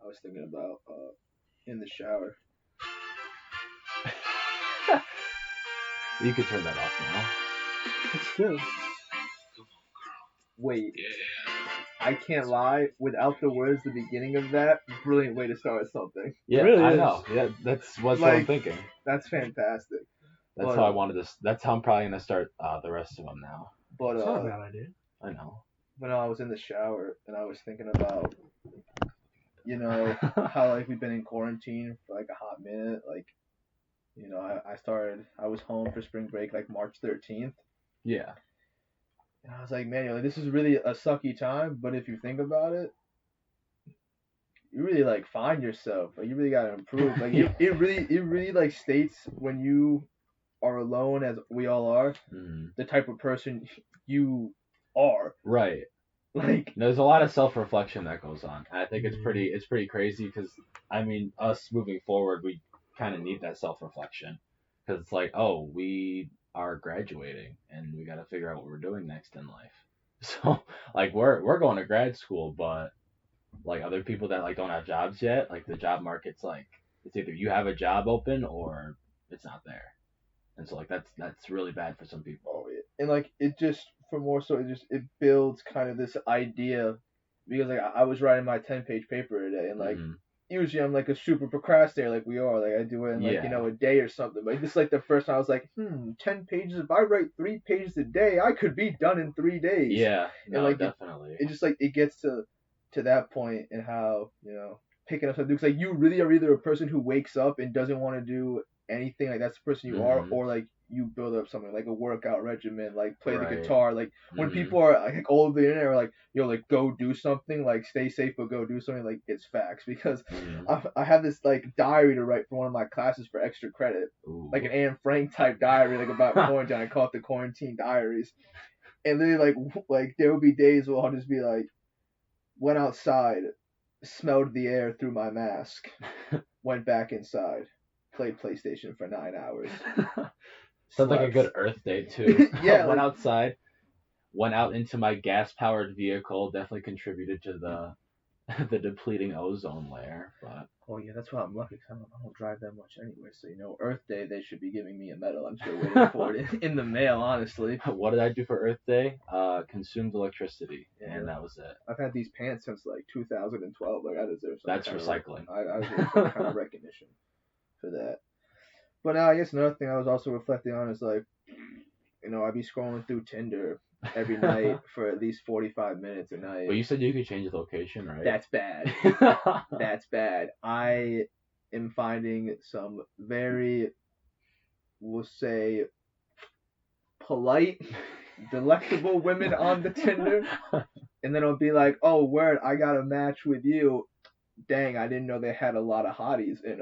I was thinking about in the shower. You could turn that off now. It's still. Wait, I can't lie. Without the words, the beginning of that, brilliant way to start something. Yeah, really I is. know. Yeah, that's what I'm Like- thinking. That's fantastic. That's But- how I wanted to. That's how I'm probably gonna start the rest of them now. But It's not a bad idea. I know. when I was in the shower and I was thinking about, how like we've been in quarantine for like a hot minute. Like, I was home for spring break like March 13th. Yeah. And I was like, man, like, this is really a sucky time. But if you think about it, you really like find yourself. Like, you really gotta improve. Like, it really like states when you are alone, as we all are, the type of person you are. Right. Like, There's a lot of self-reflection that goes on. I think it's pretty crazy because I mean, us moving forward, we kind of need that self-reflection because it's like, oh, we are graduating and we got to figure out what we're doing next in life. So like we're going to grad school, but like other people that like don't have jobs yet, like the job market's like it's either you have a job open or it's not there. And so like that's really bad for some people. and like it just for more so it builds kind of this idea because like I was writing my 10-page paper today and like usually I'm like a super procrastinator like we are, like I do it in like a day or something, but this is like the first time I was like 10 pages, if I write 3 pages a day I could be done in 3 days. Yeah, no, and like definitely. it just like it gets to that point and how picking up something because like you really are either a person who wakes up and doesn't want to do anything, like that's the person you are, or like you build up something like a workout regimen, like play the guitar, like when people are like all over the internet are like like go do something, like stay safe but go do something, like it's facts because I have this like diary to write for one of my classes for extra credit. Ooh. Like an Anne Frank type diary like about quarantine. I call it the quarantine diaries, and then like there will be days where I'll just be like went outside, smelled the air through my mask, went back inside, played PlayStation for 9 hours. Sounds like a good Earth day too. Yeah, went outside, went out into my gas-powered vehicle. Definitely contributed to the depleting ozone layer. But oh yeah, that's why I'm lucky because I don't drive that much anyway. So Earth Day they should be giving me a medal. I'm still waiting for it in the mail, honestly. What did I do for Earth Day? Consumed electricity, and that was it. I've had these pants since like 2012. Like I deserve some. That's recycling. I deserve some kind of recognition for that. But now I guess another thing I was also reflecting on is like, I'd be scrolling through Tinder every night for at least 45 minutes a night. But you said you could change the location, right? That's bad. That's bad. I am finding some very, we'll say, polite, delectable women on the Tinder. And then it'll be like, oh, word, I got a match with you. Dang, I didn't know they had a lot of hotties in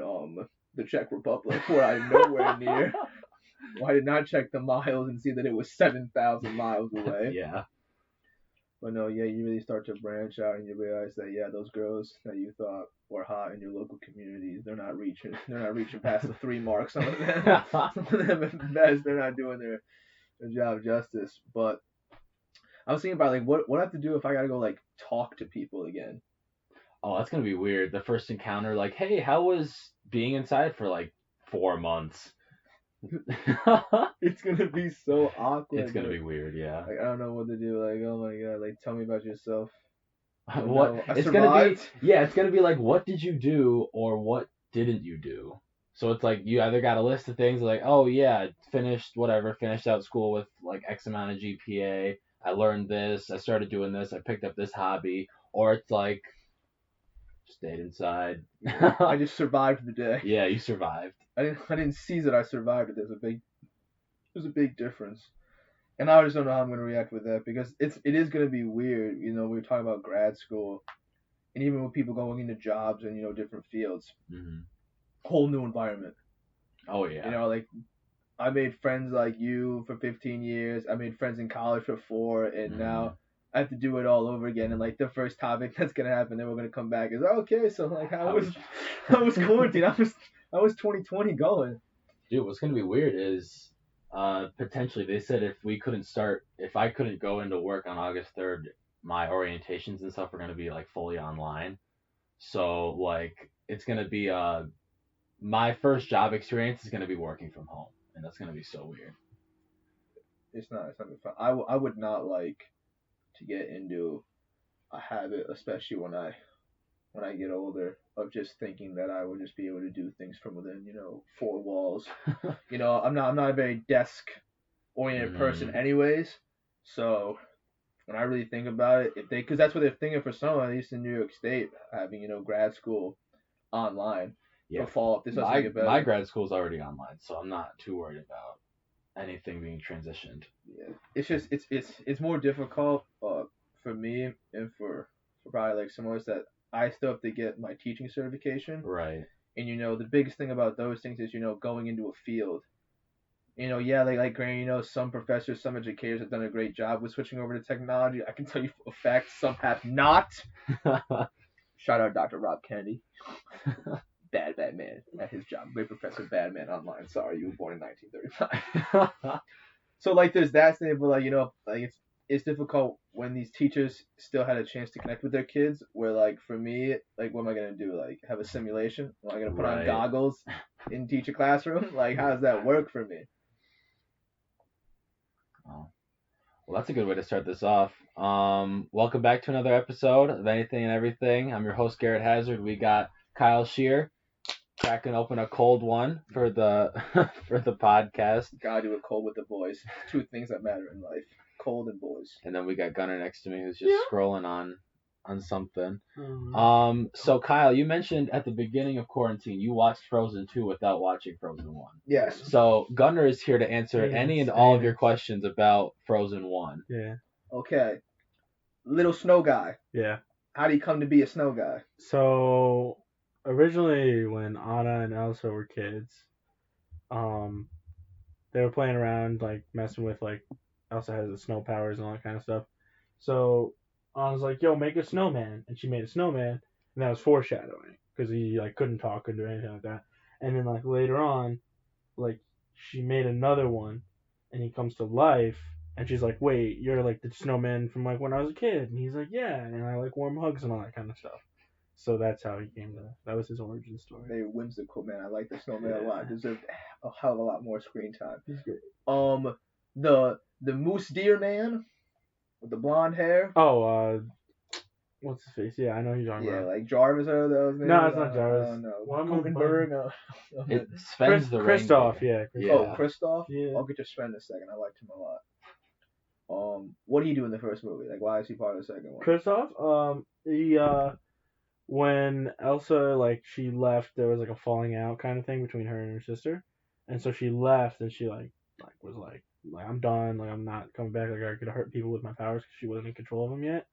the Czech Republic where I'm nowhere near. Well, I did not check the miles and see that it was 7,000 miles away. Yeah. But no, you really start to branch out and you realize that those girls that you thought were hot in your local communities, they're not reaching past the 3 mark. Some of them at best, they're not doing their job justice. But I was thinking about like what I have to do if I gotta go like talk to people again. Oh, that's gonna be weird. The first encounter, like, hey, how was being inside for like 4 months? It's gonna be so awkward. It's gonna be weird, yeah. Like I don't know what to do. Like, oh my god, like tell me about yourself. What? No, I it's survived. it's gonna be like, what did you do or what didn't you do? So it's like you either got a list of things like, oh yeah, finished out school with like X amount of GPA. I learned this. I started doing this. I picked up this hobby. Or it's like, stayed inside. I just survived the day. Yeah, you survived. I didn't see that I survived it. There's a big difference. And I just don't know how I'm gonna react with that because it is gonna be weird. We were talking about grad school, and even with people going into jobs and different fields, whole new environment. Oh yeah. Like I made friends like you for 15 years. I made friends in college for 4, and now I have to do it all over again. And like the first topic that's gonna happen, then we're gonna come back is okay. So like how was quarantine? I was 2020 going. Dude, what's gonna be weird is potentially they said if I couldn't go into work on August 3rd, my orientations and stuff are gonna be like fully online. So like it's gonna be my first job experience is gonna be working from home, and that's gonna be so weird. It's not. It's not fun. I would not like to get into a habit, especially when I get older, of just thinking that I would just be able to do things from within, four walls. I'm not a very desk oriented person, anyways. So when I really think about it, because that's what they're thinking for some, at least in New York State, having grad school online for fall. If this doesn't get better, my grad school's already online, so I'm not too worried about anything being transitioned. Yeah, it's just it's more difficult for me and for probably like some others that I still have to get my teaching certification. Right. And the biggest thing about those things is going into a field. Yeah, like granted, some professors, some educators have done a great job with switching over to technology. I can tell you for a fact some have not. Shout out Dr. Rob Kennedy. Bad man at his job. Great professor, bad man online. Sorry, you were born in 1935. So like there's that thing, but like it's difficult when these teachers still had a chance to connect with their kids. Where like for me, like what am I gonna do? Like have a simulation? Am I gonna put on goggles and teach a classroom? Like how does that work for me? Oh. Well, that's a good way to start this off. Welcome back to another episode of Anything and Everything. I'm your host, Garrett Hazard. We got Kyle Shear cracking open a cold one for the for the podcast. Gotta do it cold with the boys. Two things that matter in life: cold and boys. And then we got Gunnar next to me, who's just scrolling on something. So Kyle, you mentioned at the beginning of quarantine you watched Frozen 2 without watching Frozen 1. Yes. So Gunnar is here to answer any and all of your questions about Frozen 1. Yeah. Okay. Little snow guy. Yeah. How do you come to be a snow guy? So originally when Anna and Elsa were kids, they were playing around, like messing with, like, Elsa has the snow powers and all that kind of stuff. So Anna's like, yo, make a snowman. And she made a snowman, and that was foreshadowing, because he, like, couldn't talk, couldn't do anything like that. And then, like, later on, like, she made another one, and he comes to life, and she's like, wait, you're, like, the snowman from, like, when I was a kid. And he's like, yeah, and I like warm hugs and all that kind of stuff. So that's how he came to that. That was his origin story. Very whimsical, man. I like the snowman a lot. Deserved a hell of a lot more screen time. He's great. The moose deer man with the blonde hair. Oh, what's his face? Yeah, I know who you're talking about. Yeah, like Jarvis or those. No, it's not Jarvis. No. Gutenberg. It's Sven's the Kristoff, reindeer. yeah. Oh, Kristoff? Yeah. I'll get to Sven in a second. I liked him a lot. What do you do in the first movie? Like, why is he part of the second one? Kristoff, he, when Elsa, like, she left, there was, like, a falling out kind of thing between her and her sister. And so she left, and she, was like, I'm done, like, I'm not coming back, like, I could hurt people with my powers, because she wasn't in control of them yet.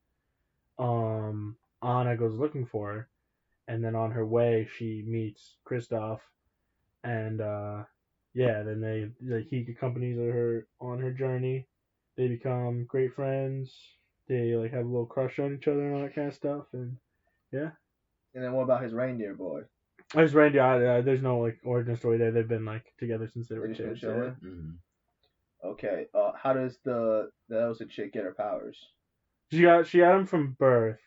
Anna goes looking for her, and then on her way, she meets Kristoff, and, then he accompanies her on her journey. They become great friends. They, like, have a little crush on each other and all that kind of stuff, and, yeah. And then what about his reindeer boy? His reindeer, there's no, like, origin story there. They've been, like, together since they were kids. Yeah. Mm-hmm. Okay, how does the Elsa chick get her powers? She got them from birth.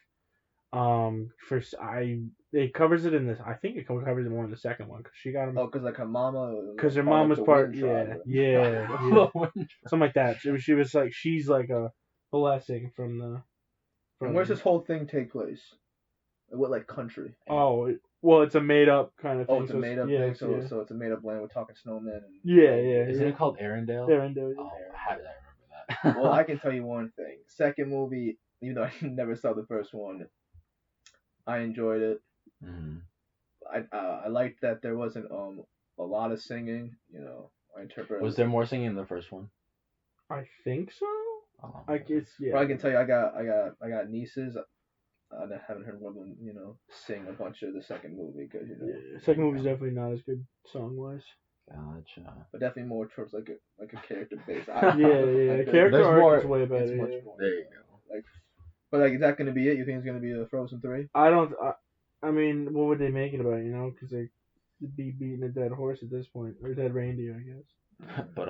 It covers it in this. I think it covers it more in the second one, because she got them. Oh, because like her mama. Because her mom was part. Yeah. Something like that. She was like, she's like a blessing from the. And where's this whole thing take place? What, like, country? Oh, well, it's a made up kind of thing. Oh, it's a made up thing. So it's a made up land. We're talking snowmen. Isn't it called Arendelle? Arendelle. Oh, how did I remember that? Well, I can tell you one thing. Second movie, even though I never saw the first one, I enjoyed it. Mm-hmm. I liked that there wasn't a lot of singing. I interpret. Was there more singing in the first one? I think so. Well, I can tell you, I got nieces. I haven't heard one of them, sing a bunch of the second movie because second movie's definitely not as good song wise. Gotcha. But definitely more towards like a character base. Character arc is way better. It's much more. There you go. But is that going to be it? You think it's going to be a Frozen 3? I mean, what would they make it about? Because they could be beating a dead horse at this point, or a dead reindeer, I guess. But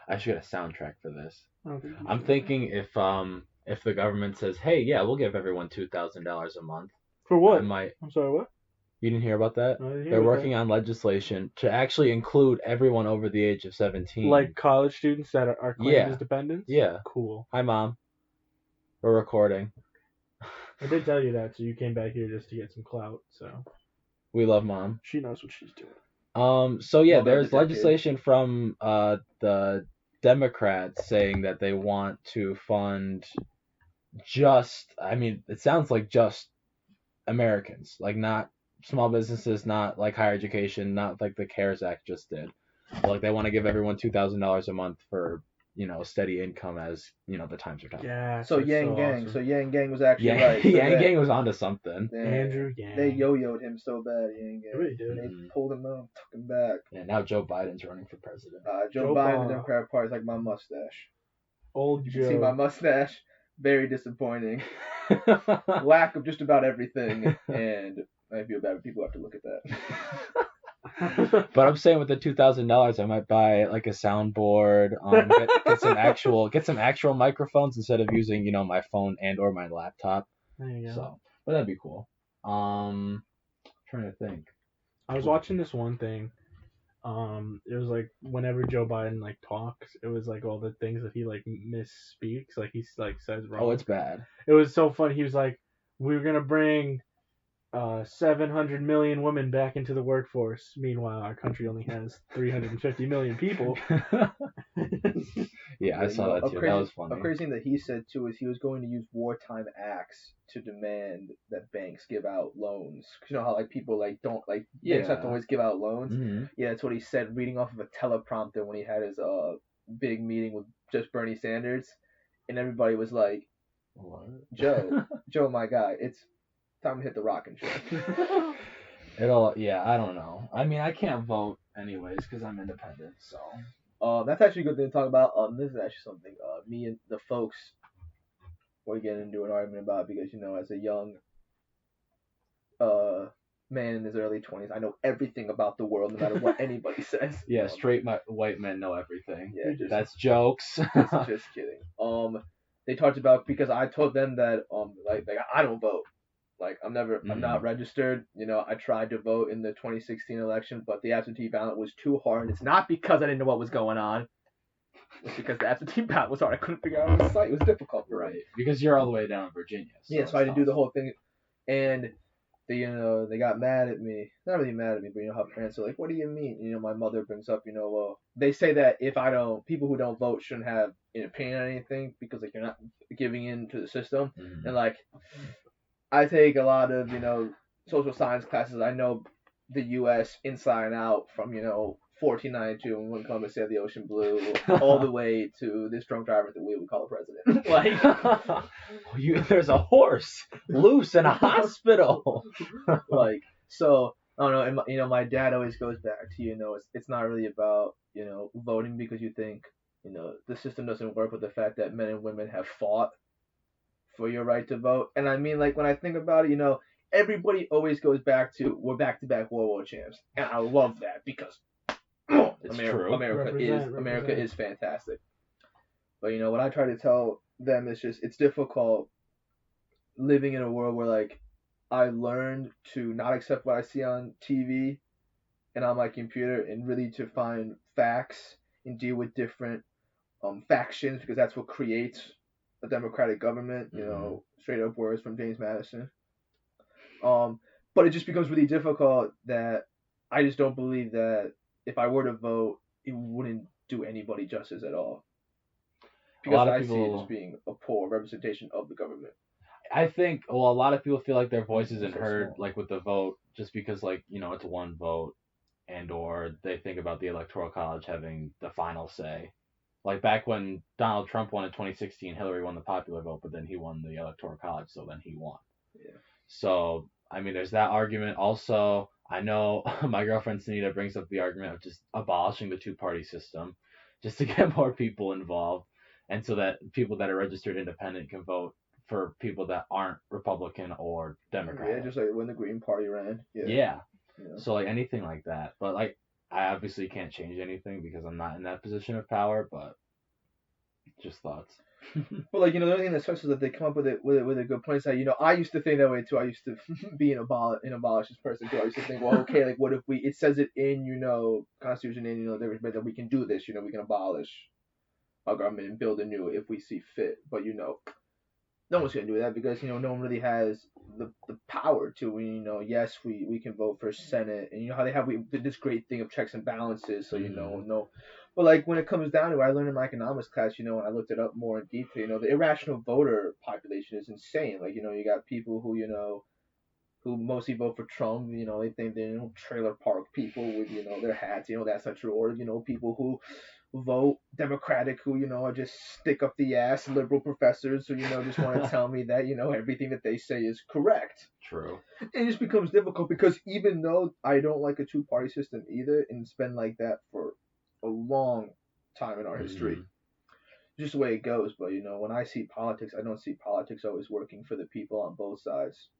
I should get a soundtrack for this. I'm thinking if the government says, hey, yeah, we'll give everyone $2,000 a month, For what? I might. I'm sorry, what? You didn't hear about that? I didn't hear They're about working on legislation to actually include everyone over the age of 17. Like college students that are claimed Yeah. as dependents? Yeah. Cool. Hi, Mom. We're recording. I did tell you that, so you came back here just to get some clout, so. We love Mom. She knows what she's doing. So yeah, Mother of there's the decade. legislation from the Democrats saying that they want to fund it sounds like just Americans, like not small businesses, not like higher education, not like the CARES Act just did. But, like they want to give everyone $2,000 a month for steady income as the times are tough. Yeah. So Yang Gang. Awesome. So Yang Gang was actually Yang, right. So Yang Gang was onto something. Andrew Yang. They yo-yoed him so bad, Yang Gang. They really did. They pulled him out, took him back. Yeah, now Joe Biden's running for president. Joe Biden, the Democratic Party, is like my mustache. Old You Joe. can see my mustache. Very disappointing. Lack of just about everything, and I feel bad when people have to look at that. But I'm saying with the $2,000, I might buy like a soundboard, get some actual microphones instead of using my phone and or my laptop. There you go. So, but that'd be cool. Trying to think. I was watching this one thing. It was like whenever Joe Biden like talks, it was like all the things that he like misspeaks, like he like says wrong. Oh, it's bad. It was so funny. He was like, "We're gonna bring 700 million women back into the workforce. Meanwhile, our country only has 350 million people." Yeah, I saw that too. That was funny. A crazy thing that he said too is he was going to use wartime acts to demand that banks give out loans. 'Cause you know how like people like don't like banks have to always give out loans. Mm-hmm. Yeah, that's what he said, reading off of a teleprompter when he had his big meeting with just Bernie Sanders, and everybody was like, "What? Joe, my guy, it's time to hit the rocking chair." I don't know. I mean, I can't vote anyways because I'm independent, so. That's actually a good thing to talk about. This is actually something me and the folks were getting into an argument about because as a young man in his early 20s, I know everything about the world, no matter what anybody says. Yeah, straight white men know everything. Yeah, that's jokes. just kidding. They talked about because I told them that like I don't vote. Like I'm not registered. I tried to vote in the 2016 election, but the absentee ballot was too hard. It's not because I didn't know what was going on. It's because the absentee ballot was hard. I couldn't figure out the site. It was difficult. Right. Because you're all the way down in Virginia. So I had to do the whole thing, and they got mad at me. Not really mad at me, but how parents are like, "What do you mean?" My mother brings up, well, they say that people who don't vote shouldn't have an opinion on anything because like you're not giving in to the system, and like. I take a lot of, social science classes. I know the U.S. inside and out from, 1492 when Columbus sailed the ocean blue all the way to this drunk driver that we would call a president. There's a horse loose in a hospital. So, I don't know. And, my dad always goes back to, it's not really about, voting because you think, the system doesn't work with the fact that men and women have fought for your right to vote. And I mean, like, when I think about it, everybody always goes back to, we're back-to-back World War champs. And I love that because America is fantastic. But, what I try to tell them is just, it's difficult living in a world where, like, I learned to not accept what I see on TV and on my computer and really to find facts and deal with different factions because that's what creates a democratic government, straight up words from James Madison. But it just becomes really difficult that I just don't believe that if I were to vote, it wouldn't do anybody justice at all. Because I see it as being a poor representation of the government. I think, a lot of people feel like their voice isn't heard, like with the vote, just because, like, it's one vote, and or they think about the Electoral College having the final say. Like back when Donald Trump won in 2016, Hillary won the popular vote, but then he won the Electoral College, so then he won. Yeah. So, I mean, there's that argument. Also, I know my girlfriend Sunita brings up the argument of just abolishing the two-party system just to get more people involved, and so that people that are registered independent can vote for people that aren't Republican or Democrat. Yeah, just like when the Green Party ran. Yeah. So, like, anything like that. But, like, I obviously can't change anything because I'm not in that position of power, but just thoughts. But like, the only thing that sucks is that they come up with a good point. Is that, I used to think that way too. I used to be an abolitionist person too. I used to think, well, okay, like what if it says it in Constitution and that we can do this. We can abolish our government and build a new if we see fit. But no one's gonna do that because no one really has the power to. Yes, we can vote for Senate, and how they have this great thing of checks and balances. So no, but like when it comes down to it, I learned in my economics class, when I looked it up more in detail, the irrational voter population is insane. Like you got people who mostly vote for Trump. They think they're trailer park people with their hats. That's not true. Or people who vote Democratic who are just stick up the ass liberal professors who just want to tell me that everything that they say is correct. True. It just becomes difficult because even though I don't like a two-party system either, and it's been like that for a long time in our history, just the way it goes. But when I see politics, I don't see politics always working for the people on both sides.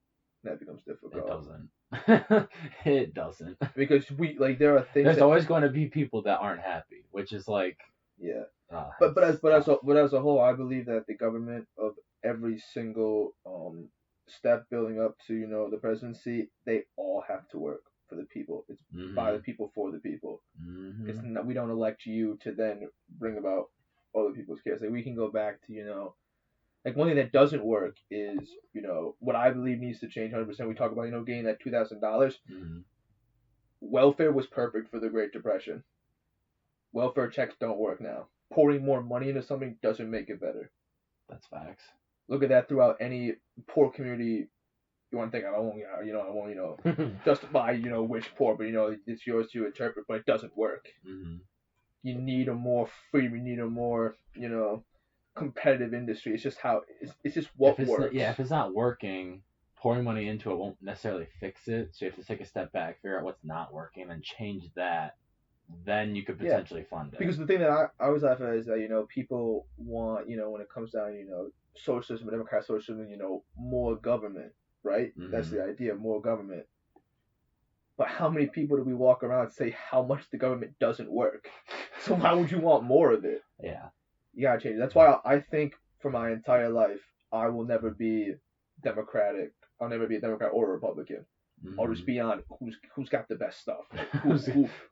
That becomes difficult. It doesn't. It doesn't. Because there are things. There's always going to be people that aren't happy, which is like. Yeah. But as a whole, I believe that the government of every single step building up to the presidency, they all have to work for the people. It's by the people for the people. It's not, we don't elect you to then bring about other people's cares. Like we can go back to like one thing that doesn't work is what I believe needs to change 100%. We talk about getting that $2,000. Welfare was perfect for the Great Depression. Welfare checks don't work now. Pouring more money into something doesn't make it better. That's facts. Look at that throughout any poor community. You want to think I won't justify which poor, but it's yours to interpret. But it doesn't work. You need a more free. You need a more competitive industry. It's just it's just what works. If it's not working, pouring money into it won't necessarily fix it. So you have to take a step back, figure out what's not working, and change that. Then you could potentially fund it. Because the thing that I always laugh at is that people want when it comes down socialism, democratic socialism, more government, right? That's the idea, more government. But how many people do we walk around and say how much the government doesn't work? So why would you want more of it? Yeah. You gotta change it. That's why I think for my entire life I will never be Democratic. I'll never be a Democrat or a Republican. I'll just be on who's got the best stuff.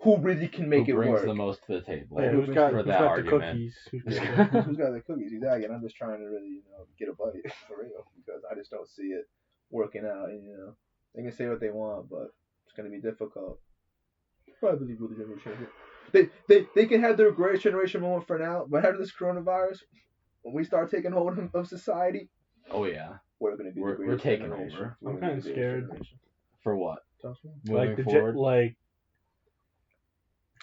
Who really can make it work. Who brings the most to the table. Yeah, who's got the cookies. Who's got the cookies, exactly. And I'm just trying to really, get a bite for real. Because I just don't see it working out. And, they can say what they want, but it's going to be difficult. Probably believe the generation. They can have their greatest generation moment for now, but after this coronavirus, when we start taking hold of society, oh yeah, we're going to be we're taking over. I'm kind of scared. For what? Like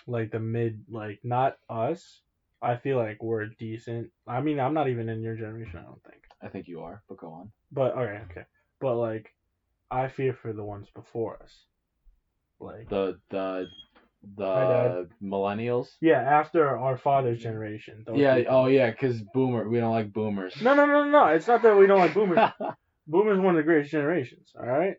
like the mid, like not us. I feel like we're decent. I mean, I'm not even in your generation. I don't think. I think you are, but go on. But okay. But like, I fear for the ones before us. Like the millennials. Yeah, after our father's generation. Yeah. People. Oh yeah, because we don't like boomers. No. It's not that we don't like boomers. Boomers are one of the greatest generations. All right.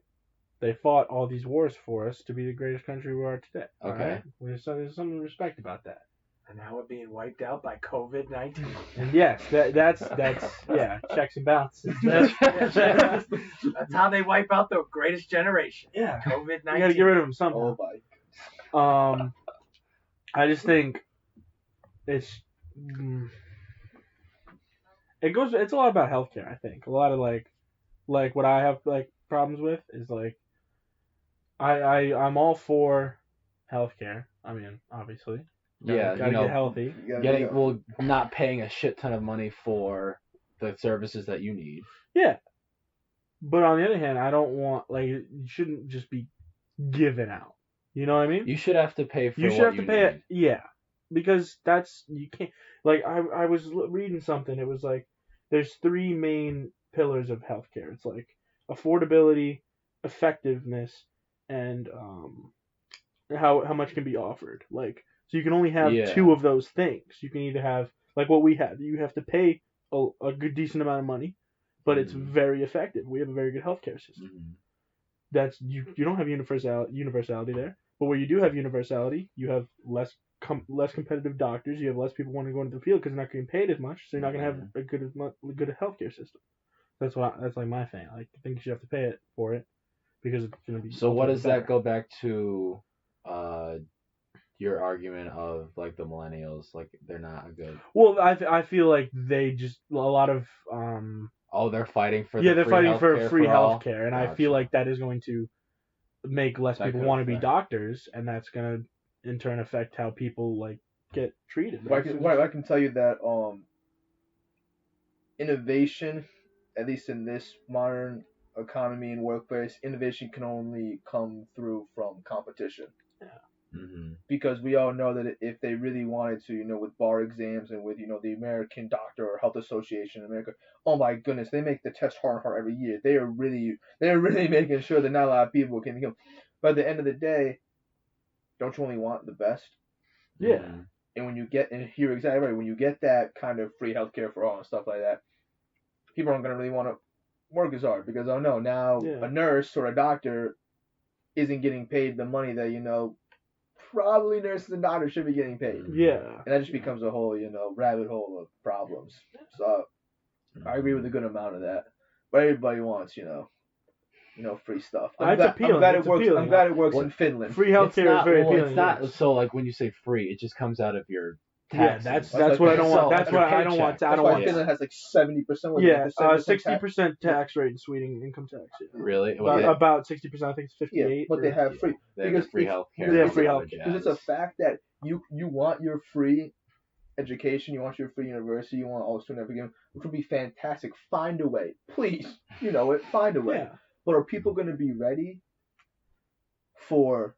They fought all these wars for us to be the greatest country we are today. Okay. Right? There's some respect about that. And now we're being wiped out by COVID-19. And yes, that's yeah, checks and balances. That's how they wipe out the greatest generation. Yeah. COVID-19. You gotta get rid of them somehow. Oh my. I just think it's a lot about healthcare. I think a lot of like what I have like problems with is like I'm all for healthcare. I mean, obviously. Gotta get healthy. Not paying a shit ton of money for the services that you need. Yeah. But on the other hand, I don't want you shouldn't just be given out. You know what I mean? You should have to pay for you should have to pay it. Yeah. Because you can't I was reading something. It was like there's 3 main pillars of healthcare. It's like affordability, effectiveness, and how much can be offered. So you can only have 2 of those things. You can either have like what we have. You have to pay a good decent amount of money, but it's very effective. We have a very good healthcare system. That's you don't have universality there, But where you do have universality, you have less competitive doctors. You have less people wanting to go into the field because they're not getting paid as much. So you're not going to have a good healthcare system. That's like my thing. Like, I think you should have to pay it for it because it's going to be. So what does better. that go back to? Your argument of like the millennials, like they're not a good. Well, I feel like they just a lot of Oh, they're fighting for they're fighting for free health healthcare, and I feel like that is going to make less That people could want to be affect- doctors, and that's going to in turn affect how people like get treated. I can tell you that innovation, at least in this modern economy and workplace, innovation can only come through from competition. Yeah. Mm-hmm. Because we all know that if they really wanted to, with bar exams and with, the American Doctor or Health Association in America, oh my goodness, they make the test harder and harder every year. They're really making sure that not a lot of people can become. But at the end of the day, don't you only want the best? Yeah. Mm-hmm. And when you get, and you're exactly right, when you get that kind of free healthcare for all and stuff like that, people aren't going to really want to work as hard because, oh no, now a nurse or a doctor isn't getting paid the money that, probably nurses and doctors should be getting paid. Yeah. And that just becomes a whole, rabbit hole of problems. So I agree with a good amount of that. But everybody wants, free stuff. I'm glad it works. I'm glad it works in Finland. Free healthcare is very appealing. It's not so like when you say free, it just comes out of your taxes. Yeah, that's what I don't want. That's what I don't want. That's why Finland has like 70%. Yeah, 60% tax rate in Sweden, income tax. Yeah. Really? About 60%. I think it's 58. Yeah, but they have free. Because free healthcare. They have free healthcare. Because it's a fact that you want your free education, you want your free university, you want all the student everything, which would be fantastic. Find a way, please. Find a way. Yeah. But are people going to be ready for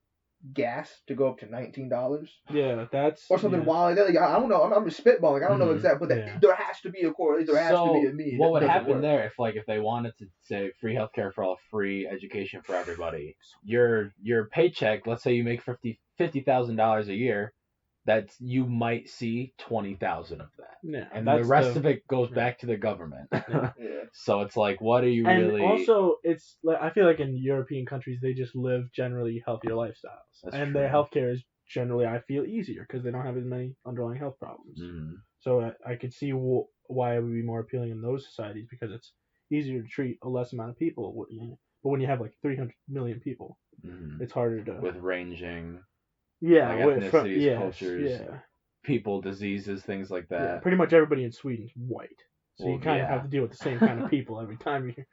gas to go up to $19? Yeah, that's or something wild. Like, I don't know. I'm just spitballing. I don't know exactly, but there has to be a correlation. There has to be a need. What would happen there if they wanted to say free healthcare for all, free education for everybody? Your paycheck, let's say you make $50,000 a year, you might see 20,000 of that. Yeah, and the rest of it goes back to the government. Yeah. So it's like, what are you really? And also, it's like I feel like in European countries they just live generally healthier lifestyles, and their healthcare is generally, I feel, easier because they don't have as many underlying health problems. Mm-hmm. So I could see why it would be more appealing in those societies because it's easier to treat a less amount of people. But when you have like 300 million people, it's harder to with ranging. Yeah, like ethnicities, cultures, people, diseases, things like that. Yeah, pretty much everybody in Sweden's white, so you kind of have to deal with the same kind of people every time you're here.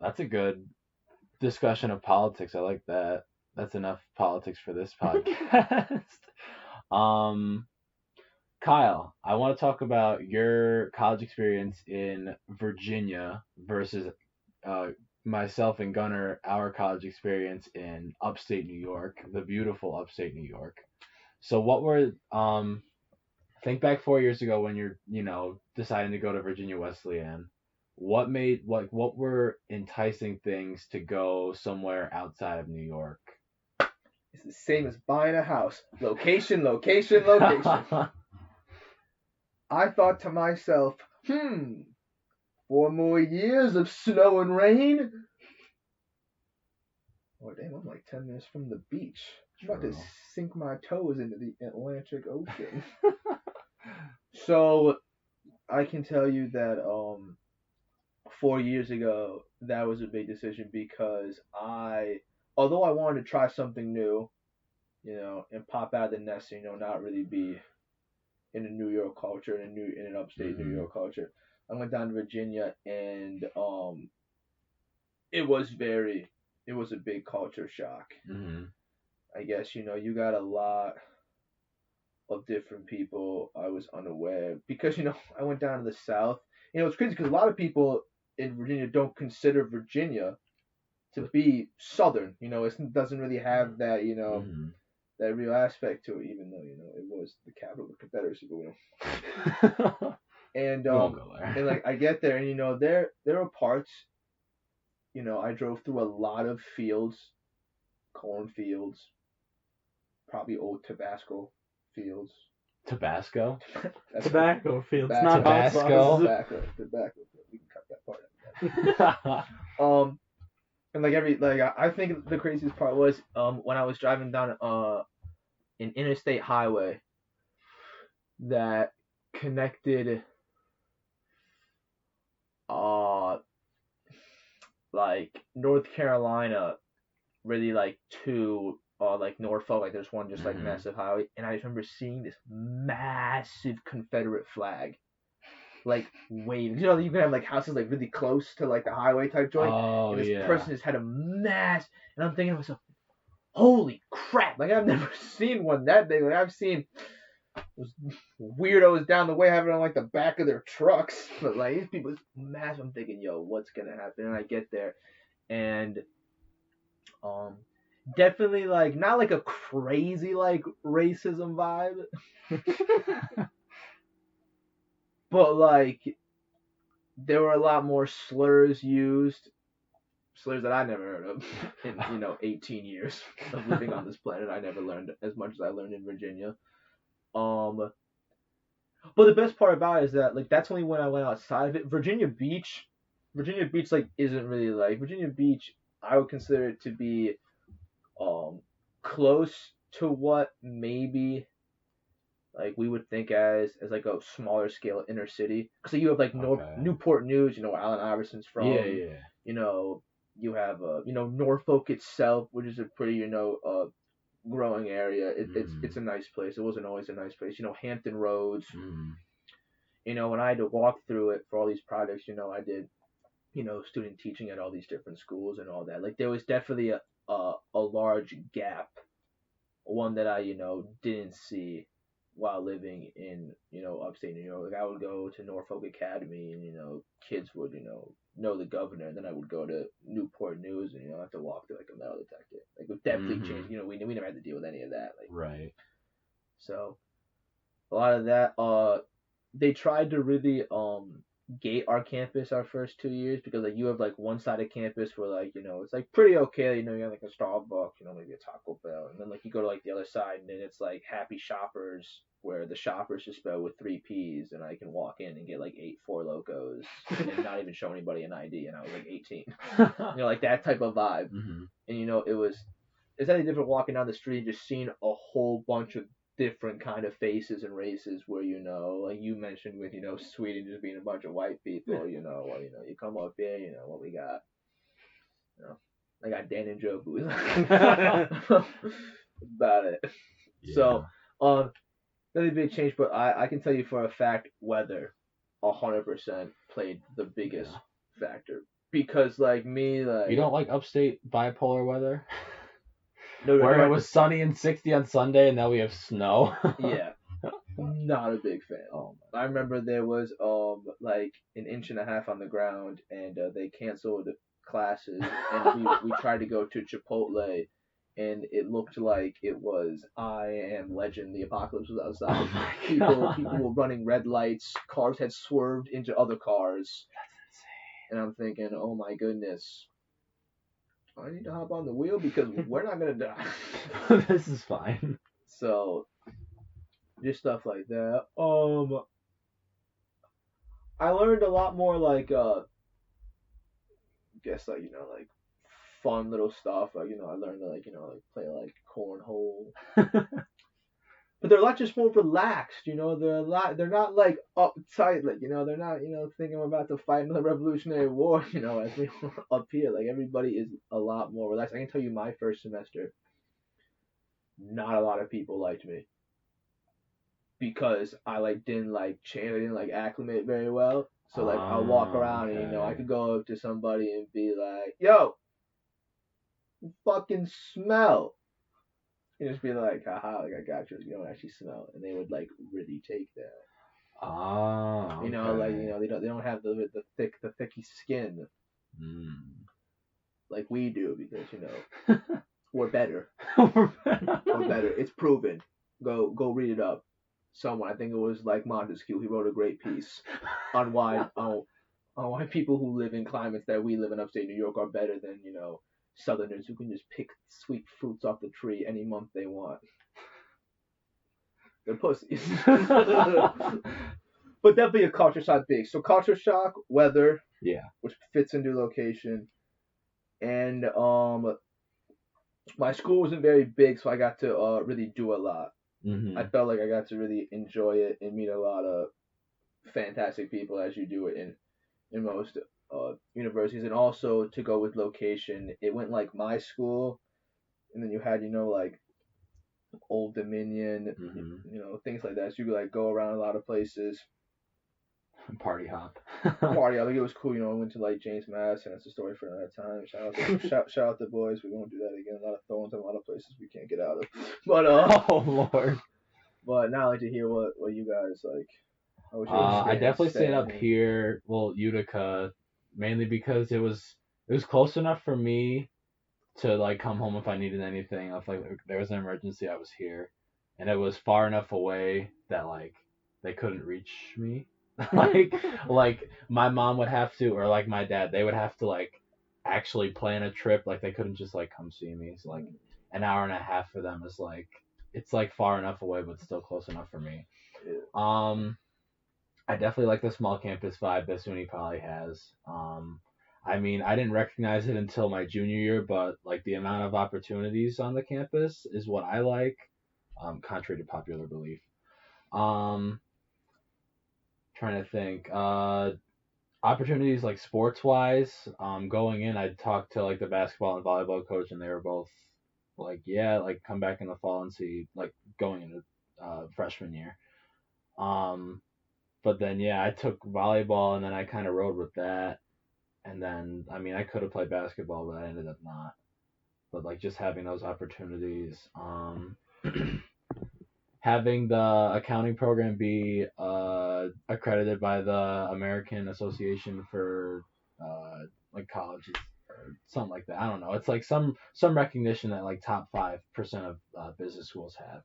That's a good discussion of politics. I like that. That's enough politics for this podcast. Kyle, I want to talk about your college experience in Virginia versus myself and Gunnar, our college experience in upstate New York, the beautiful upstate New York. So what were, think back 4 years ago when you're, deciding to go to Virginia Wesleyan, what were enticing things to go somewhere outside of New York? It's the same as buying a house. Location, location, location. I thought to myself, 4 more years of snow and rain. Oh, damn, I'm like 10 minutes from the beach. I'm about to sink my toes into the Atlantic Ocean. So, I can tell you that 4 years ago, that was a big decision because although I wanted to try something new, and pop out of the nest, not really be in a New York culture, in an upstate New York culture, I went down to Virginia, and it was a big culture shock. Mm-hmm. I guess, you got a lot of different people. I was unaware because, I went down to the South. It's crazy because a lot of people in Virginia don't consider Virginia to be Southern. It doesn't really have that, that real aspect to it, even though, it was the capital of the Confederacy, but And and like I get there, and there are parts, I drove through a lot of fields, cornfields, probably old Tabasco fields. Tabasco? Tobacco fields, Tabasco. not Tabasco. Tobacco. We can cut that part out. And like I think the craziest part was when I was driving down an interstate highway that connected uh like North Carolina really like to like Norfolk, like there's one just like massive highway, and I just remember seeing this massive Confederate flag like waving. You know, you can have like houses like really close to like the highway type joint. Oh, And this yeah. person just had a and I'm thinking to myself, holy crap! Like I've never seen one that big. Like I've seen those weirdos down the way having it on like the back of their trucks, but like these people, it's massive. I'm thinking, yo, what's gonna happen? And I get there, and definitely like not like a crazy like racism vibe, but like there were a lot more slurs used. Slurs that I never heard of in 18 years of living on this planet. I never learned as much as I learned in Virginia. But the best part about it is that like that's only when I went outside of it. Virginia Beach like isn't really like Virginia Beach. I would consider it to be close to what maybe like we would think as like a smaller scale inner city. So you have like Newport News, where Allen Iverson's from. Yeah. You have Norfolk itself, which is a pretty growing area. It's a nice place. It wasn't always a nice place. Hampton Roads. When I had to walk through it for all these projects, I did student teaching at all these different schools and all that. Like there was definitely a large gap, one that I didn't see while living in upstate New York. Like I would go to Norfolk Academy and kids would know the governor, and then I would go to Newport News and have to walk through like a metal detector. Like it definitely changed. We never had to deal with any of that. Like right. So a lot of that they tried to really gate our campus our first 2 years, because like you have like one side of campus where like it's like pretty okay, you have like a Starbucks, maybe a Taco Bell, and then like you go to like the other side and then it's like Happy Shoppers, where the shoppers is spelled with 3 P's, and I can walk in and get like 8 Four Locos and not even show anybody an ID, and I was like 18. Like that type of vibe. And it's any different walking down the street and just seeing a whole bunch of different kind of faces and races, where like you mentioned with Sweden just being a bunch of white people. You come up here, what we got. I got Dan and Joe Booth. About it. Yeah. So really big change, but I can tell you for a fact weather 100% played the biggest factor, because like me, like you don't like upstate bipolar weather. No, where it was sunny and 60 on Sunday, and now we have snow. Yeah, not a big fan. I remember there was like an inch and a half on the ground, and they canceled classes, and we tried to go to Chipotle, and it looked like it was I Am Legend. The apocalypse was outside. People were running red lights. Cars had swerved into other cars. That's insane. And I'm thinking, oh my goodness, I need to hop on the wheel because we're not gonna die. This is fine. So, just stuff like that. I learned a lot more like guess like like fun little stuff. Like I learned to like play like cornhole. But they're a lot just more relaxed. They're not like uptight. Like they're not thinking we're about to fight another Revolutionary War. As we up here, like everybody is a lot more relaxed. I can tell you, my first semester, not a lot of people liked me, because I like didn't like change. I didn't like acclimate very well. So like I'll walk around and I could go up to somebody and be like, "Yo, you fucking smell." And just be like, haha, like I got you. You don't actually smell, and they would like really take that. Okay. They don't have the thicky skin like we do, because we're better. We're better. It's proven. Go read it up. Someone, I think it was like Montesquieu. He wrote a great piece on why people who live in climates that we live in upstate New York are better than Southerners who can just pick sweet fruits off the tree any month they want. They're pussies. But definitely a culture shock big. So culture shock, weather, yeah, which fits into location, and my school wasn't very big, so I got to really do a lot. Mm-hmm. I felt like I got to really enjoy it and meet a lot of fantastic people as you do it in most universities, and also to go with location, it went like my school, and then you had like Old Dominion, Mm-hmm. Things like that. So you could like go around a lot of places. Party hop. Party, I think it was cool. I went to like James Madison. That's a story for another time. Shout out the boys. We won't do that again. A lot of thrones in a lot of places we can't get out of. But Oh Lord. But now I'd like to hear what you guys like. How was your I experience definitely stayed staying up here. Well, Utica, mainly because it was close enough for me to like come home if I needed anything. If like there was an emergency, I was here, and it was far enough away that like they couldn't reach me. like my mom would have to, or like my dad, they would have to like actually plan a trip. Like they couldn't just like come see me. So like an hour and a half for them is like it's like far enough away, but still close enough for me. Yeah. I definitely like the small campus vibe that SUNY probably has. I mean, I didn't recognize it until my junior year, but like the amount of opportunities on the campus is what I like, contrary to popular belief. Trying to think. Opportunities like sports wise. Going in, I talked to like the basketball and volleyball coach, and they were both like, yeah, like come back in the fall and see, like going into freshman year. But then yeah, I took volleyball and then I kind of rode with that. And then I mean I could have played basketball, but I ended up not. But like just having those opportunities, having the accounting program be accredited by the American Association for like colleges or something like that. I don't know. It's like some recognition that like top 5% of business schools have,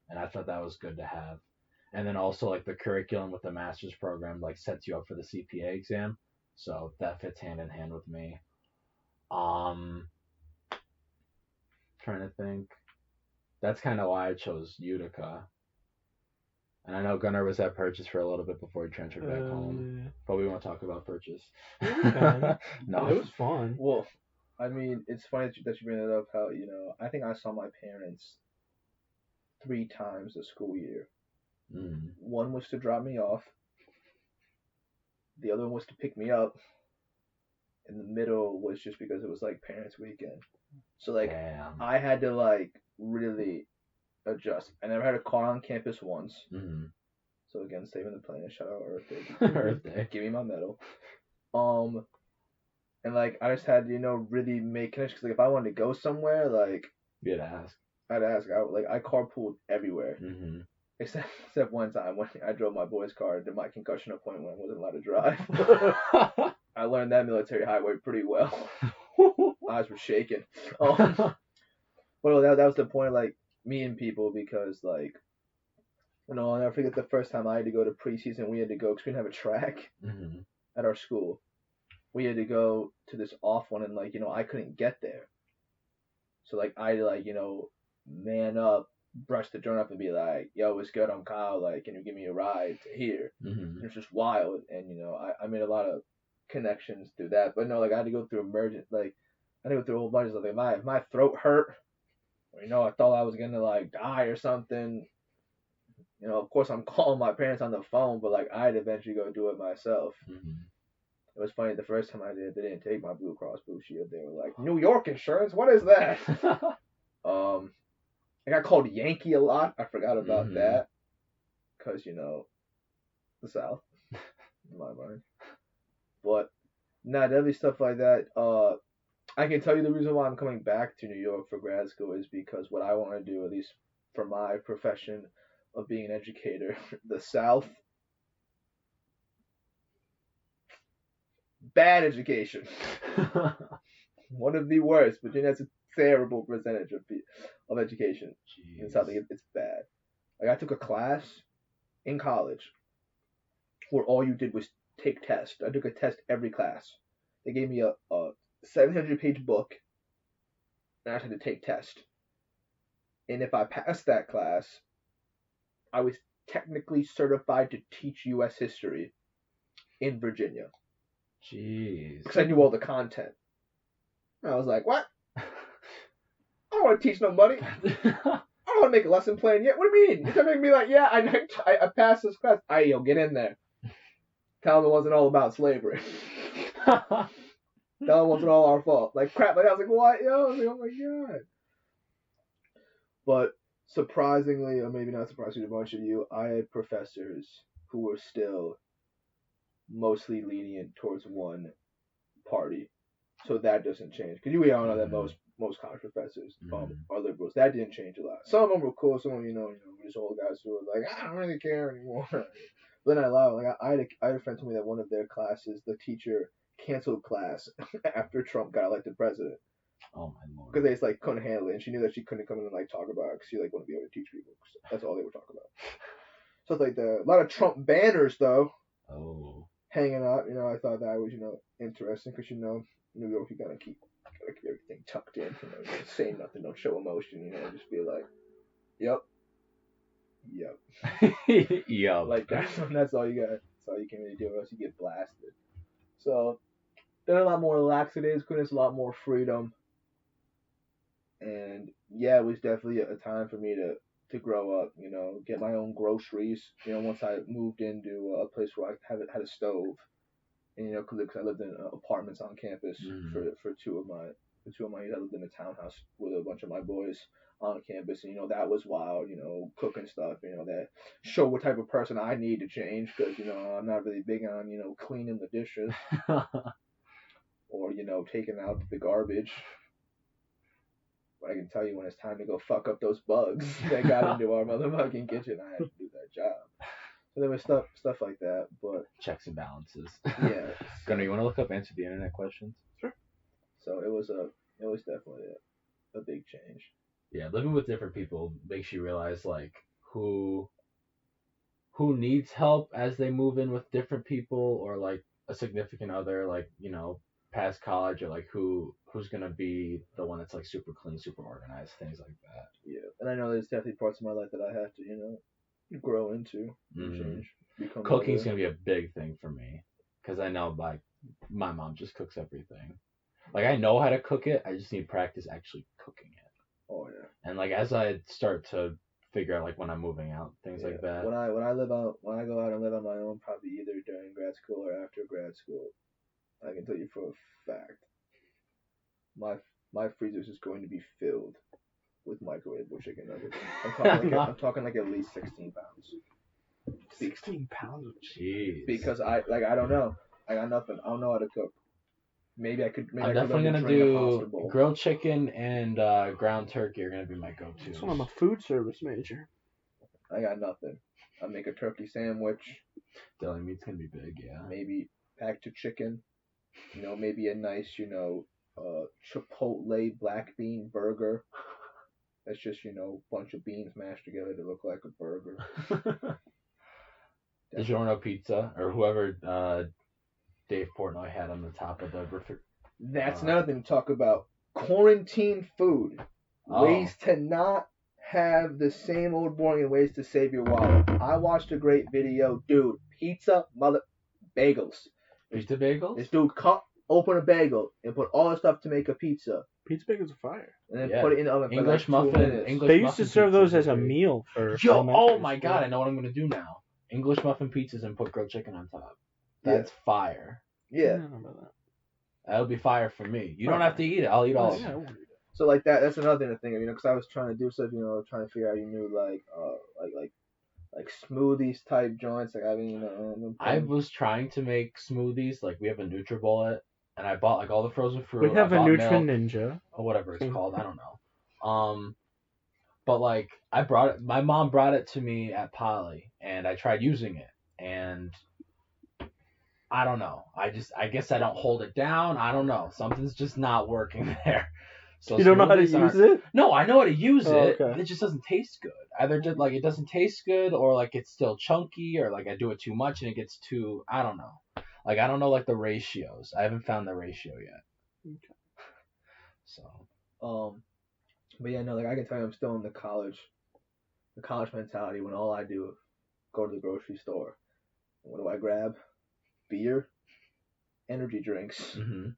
and I thought that was good to have. And then also like the curriculum with the master's program like sets you up for the CPA exam, so that fits hand in hand with me. Trying to think. That's kind of why I chose Utica. And I know Gunnar was at Purchase for a little bit before he transferred back home, but we won't talk about Purchase. No, it was fun. Well, I mean, it's funny that you bring it up. How I think I saw my parents 3 times this school year. One was to drop me off. The other one was to pick me up. In the middle was just because it was like parents' weekend. So like Damn. I had to like really adjust. I never had a car on campus once. So again, saving the planet. Shout out Earth Day. Earth Day. Give me my medal. And like I just had to really make connections. Like if I wanted to go somewhere, like you'd ask. I'd ask. I carpooled everywhere. Except one time when I drove my boy's car to my concussion appointment when I wasn't allowed to drive. I learned that military highway pretty well. Eyes were shaking. But that was the point, like meeting people, because like I'll never forget the first time I had to go to preseason. We had to go because we didn't have a track at our school. We had to go to this off one, and like I couldn't get there. So like I like man up, brush the joint up, and be like, "Yo, what's good? I'm Kyle. Like, can you give me a ride to here?" It's just wild, and I made a lot of connections through that. But no, like I had to go through I had to go through a whole bunch of stuff. Like my throat hurt, or I thought I was gonna like die or something. Of course I'm calling my parents on the phone, but like I'd eventually go do it myself. It was funny, the first time I did, they didn't take my Blue Cross Blue Shield. They were like, New York insurance? What is that? I got called Yankee a lot. I forgot about that. Because, the South, in my mind. But, there'll be stuff like that. I can tell you the reason why I'm coming back to New York for grad school is because what I want to do, at least for my profession of being an educator, the South, bad education. One of the worst. Virginia has a terrible percentage of education. In South. It's bad. Like I took a class in college where all you did was take tests. I took a test every class. They gave me a 700-page book, and I had to take tests. And if I passed that class, I was technically certified to teach U.S. history in Virginia. Jeez. Because I knew all the content. And I was like, what? I don't want to teach nobody. I don't want to make a lesson plan yet. What do you mean? You're telling me like, yeah, I passed this class. Hey, yo, get in there. Tell them it wasn't all about slavery. Tell them it wasn't all our fault. Like crap. Like I was like, what? Yo, I was like, oh my god. But surprisingly, or maybe not surprisingly to a bunch of you, I had professors who were still mostly lenient towards one party. So that doesn't change. Because we all know that most college professors are liberals. That didn't change a lot. Some of them were cool. Some of them, just old guys who were like, I don't really care anymore. Then I laughed. Like I had a friend tell me that one of their classes, the teacher canceled class after Trump got elected president. Oh my lord. Because they just like couldn't handle it, and she knew that she couldn't come in and like talk about it because she like wouldn't be able to teach people. That's all they would talk about. So it's like a lot of Trump banners though. Oh. Hanging out, I thought that was interesting because New York, you gotta keep everything tucked in. Don't say nothing, don't show emotion. Just be like, yep. Yep. Like that's all you got. That's all you can really do, or else you get blasted. So there's a lot more laxatives, there's a lot more freedom. And yeah, it was definitely a time for me to grow up, get my own groceries. Once I moved into a place where I had a stove, and because I lived in apartments on campus for two of my years. I lived in a townhouse with a bunch of my boys on campus, and that was wild. Cooking stuff, that show what type of person I need to change, because I'm not really big on cleaning the dishes or taking out the garbage. But I can tell you when it's time to go fuck up those bugs that got into our motherfucking kitchen, I had to do that job. So there was stuff like that, but checks and balances. Yeah. Gunnar, you want to look up answer the internet questions? Sure. So it was definitely a big change. Yeah, living with different people makes you realize like who needs help as they move in with different people, or like a significant other, like past college, or like who's gonna be the one that's like super clean, super organized, things like that. Yeah, and I know there's definitely parts of my life that I have to grow into and change. Cooking's gonna be a big thing for me, because I know like my mom just cooks everything. Like I know how to cook it, I just need practice actually cooking it. Oh yeah. And like as I start to figure out like when I'm moving out, things like that. When I go out and live on my own, probably either during grad school or after grad school, I can tell you for a fact, my freezer is going to be filled with microwavable chicken nuggets. I'm talking like at least 16 pounds. 16 pounds of Jeez. Because I don't know. I got nothing. I don't know how to cook. Maybe I could. I'm definitely gonna do grilled chicken and ground turkey are gonna be my go-to. So I'm a food service major. I got nothing. I make a turkey sandwich. Deli meat's gonna be big, yeah. Maybe packed chicken. Maybe a nice, Chipotle black bean burger. That's just, bunch of beans mashed together to look like a burger. DiGiorno pizza, or whoever Dave Portnoy had on the top of the refrigerator. That's another thing to talk about. Quarantine food. Ways to not have the same old boring ways to save your wallet. I watched a great video. Dude, pizza, bagels. Pizza bagels? This dude open a bagel and put all the stuff to make a pizza. Pizza bagels are fire. And then put it in the oven English for like 2 minutes. English they used to serve those as a meal for. Oh my god! I know what I'm gonna do now. English muffin pizzas and put grilled chicken on top. That's fire. Yeah. I don't know about that. That'll be fire for me. You don't have to eat it. I'll eat all of it. So like that's another thing to think of, because I was trying to do stuff, trying to figure out like smoothies type joints. Like I was trying to make smoothies. Like we have a NutriBullet, and I bought like all the frozen fruit. We have a Ninja or whatever it's called. I don't know. But like my mom brought it to me at Poly, and I tried using it, and I don't know. I guess I don't hold it down. I don't know. Something's just not working there. So you don't know how to use it? No, I know how to use it. Okay. It just doesn't taste good. Either just like it doesn't taste good, or like it's still chunky, or like I do it too much and it gets too. I don't know. Like I don't know like the ratios. I haven't found the ratio yet. Okay. So. But yeah, no, like I can tell you, I'm still in the college mentality when all I do is go to the grocery store. What do I grab? Beer, energy drinks. Mm-hmm.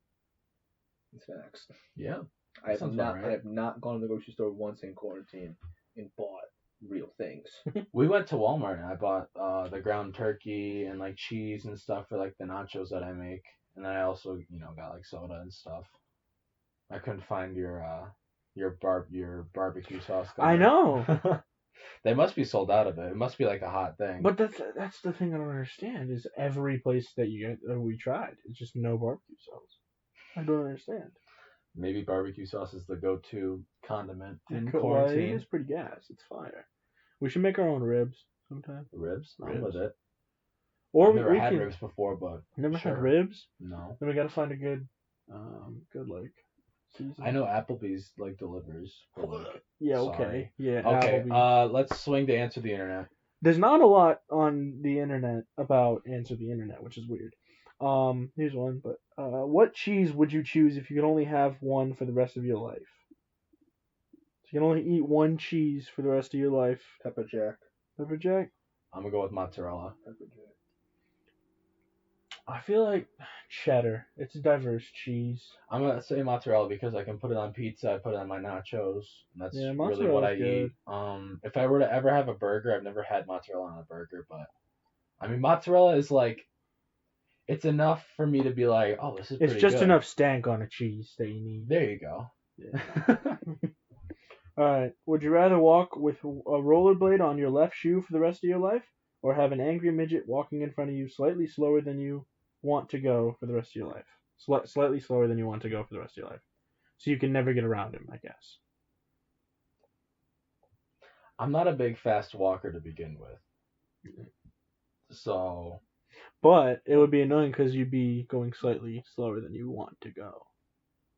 and snacks. Yeah. I have sounds not. about right. I have not gone to the grocery store once in quarantine and bought real things. We went to Walmart and I bought the ground turkey and like cheese and stuff for like the nachos that I make, and then I also got like soda and stuff. I couldn't find your barbecue sauce. I know. They must be sold out of it. It must be like a hot thing. But that's the thing I don't understand is every place that you get we tried, it's just no barbecue sauce. I don't understand. Maybe barbecue sauce is the go-to condiment in Well, quarantine. it's pretty gas. It's fire. We should make our own ribs sometime. Ribs? I'm Ribs. with it. Or I've never we had can. ribs before, but Never sure. had ribs. No. Then we gotta find a good like season. I know Applebee's like delivers. But, like, Yeah. sorry. Okay. Yeah. Okay. Applebee's. Let's swing to answer the internet. There's not a lot on the internet about Answer the Internet, which is weird. Here's one, but what cheese would you choose if you could only have one for the rest of your life? So you can only eat one cheese for the rest of your life. Pepper jack. Pepper jack? I'm gonna go with mozzarella. Pepper jack. I feel like cheddar. It's a diverse cheese. I'm gonna say mozzarella because I can put it on pizza. I put it on my nachos. And that's Yeah, really what I mozzarella's eat. If I were to ever have a burger, I've never had mozzarella on a burger, but I mean mozzarella is like, it's enough for me to be like, oh, this is pretty It's just good. enough stank on a cheese that you need. There you go. Yeah. Alright. Would you rather walk with a rollerblade on your left shoe for the rest of your life, or have an angry midget walking in front of you slightly slower than you want to go for the rest of your life? Slightly slower than you want to go for the rest of your life. So you can never get around him, I guess. I'm not a big fast walker to begin with. So. But it would be annoying because you'd be going slightly slower than you want to go.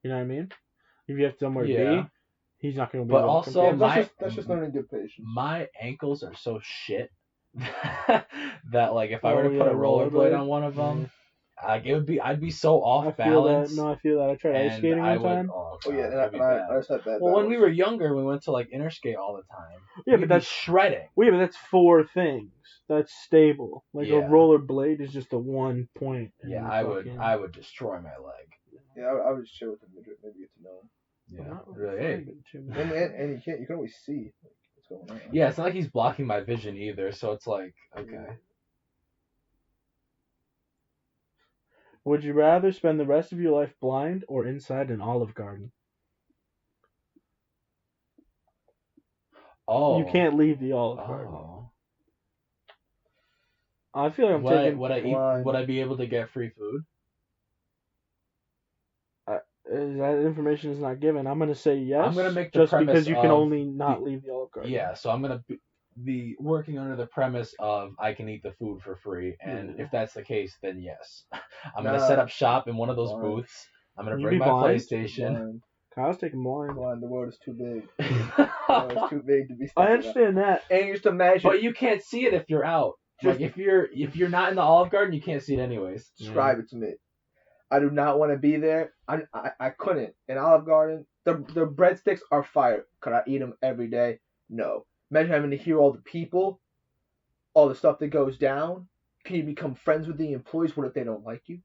You know what I mean? If you have somewhere to be, he's not going to be But able also, to that's just learning good patience. My ankles are so shit that like if I were to put a rollerblade rollerblade on one of them, like I'd be so off balance. I feel that. I tried ice skating one time. Oh yeah, God, and I just had bad well, when balance. we were younger, we went to like Interstate all the time. Yeah, We'd but be that's shredding. Well, yeah, but that's four things. That's stable. Like Yeah. a rollerblade is just a 1 point. and Yeah, you I would destroy my leg. Yeah, I would just chill with the midget, maybe get to know him. Yeah, Not really. really Hey. And you can always see what's going on. Yeah, it's not like he's blocking my vision either, so it's like, okay. Would you rather spend the rest of your life blind or inside an Olive Garden? Oh. You can't leave the Olive Garden. Oh. I feel like I'm taking. Would I be able to get free food? That information is not given. I'm gonna say yes. I'm gonna make the just premise because you can of only not leave the Olive Garden. Yeah, so I'm gonna be working under the premise of I can eat the food for free, and if that's the case, then yes, I'm gonna set up shop in one of those booths. I'm gonna bring my PlayStation. Kyle's taking blind. The world is too big. The world is too big to be. I understand that. And you just imagine. But you can't see it if you're out. Like if you're not in the Olive Garden, you can't see it anyways. Describe it to me. I do not want to be there. I couldn't. In Olive Garden, the breadsticks are fire. Could I eat them every day? No. Imagine having to hear all the people, all the stuff that goes down. Can you become friends with the employees? What if they don't like you?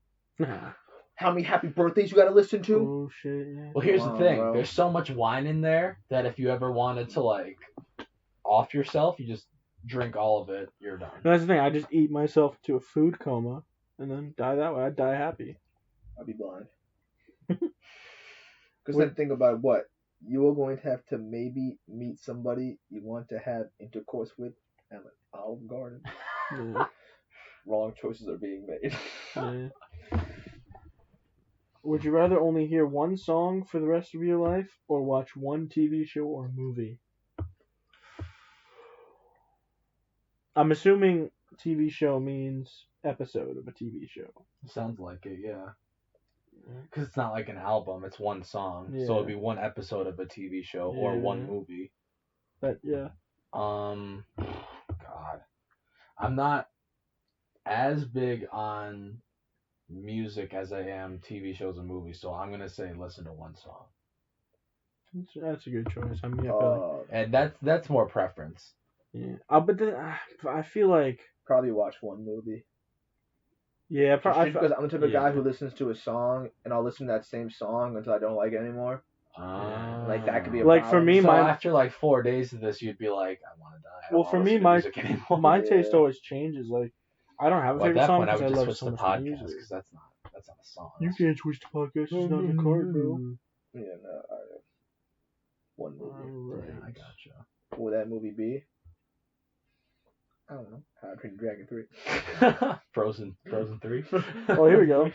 How many happy birthdays you got to listen to? Oh shit! Yeah. Well, here's the thing. Bro. There's so much wine in there that if you ever wanted to like off yourself, you just drink all of it. You're done. That's the thing. I just eat myself to a food coma and then die that way. I'd die happy. I'd be blind. Because then think about what you are going to have to maybe meet somebody you want to have intercourse with at an Olive Garden. Yeah. Wrong choices are being made. Yeah. Would you rather only hear one song for the rest of your life or watch one TV show or movie? I'm assuming TV show means episode of a TV show. Sounds like it, yeah. Because it's not like an album, it's one song. Yeah. So it'd be one episode of a TV show or one movie. But yeah. God. I'm not as big on music as I am TV shows and movies, so I'm gonna say listen to one song. That's a good choice. I mean, I feel like, and that's more preference. yeah. But then I feel like probably watch one movie. Yeah, Just because I'm the type of guy yeah. who listens to a song and I'll listen to that same song until I don't like it anymore. Like that could be a Like, for problem. me, so my- after like 4 days of this, you'd be like, I want to die. I don't Well, wanna for me, listen to music anymore. my Yeah. taste always changes. Like, I don't have a Well, at favorite that song point, I because would I just love switch so the much podcast music. because that's not a song. You can't switch the podcast. It's not in the card, bro. Yeah, no. One movie. Yeah, I gotcha. What would that movie be? I don't know. How to Train Your Dragon 3. Frozen 3. Oh, here we go.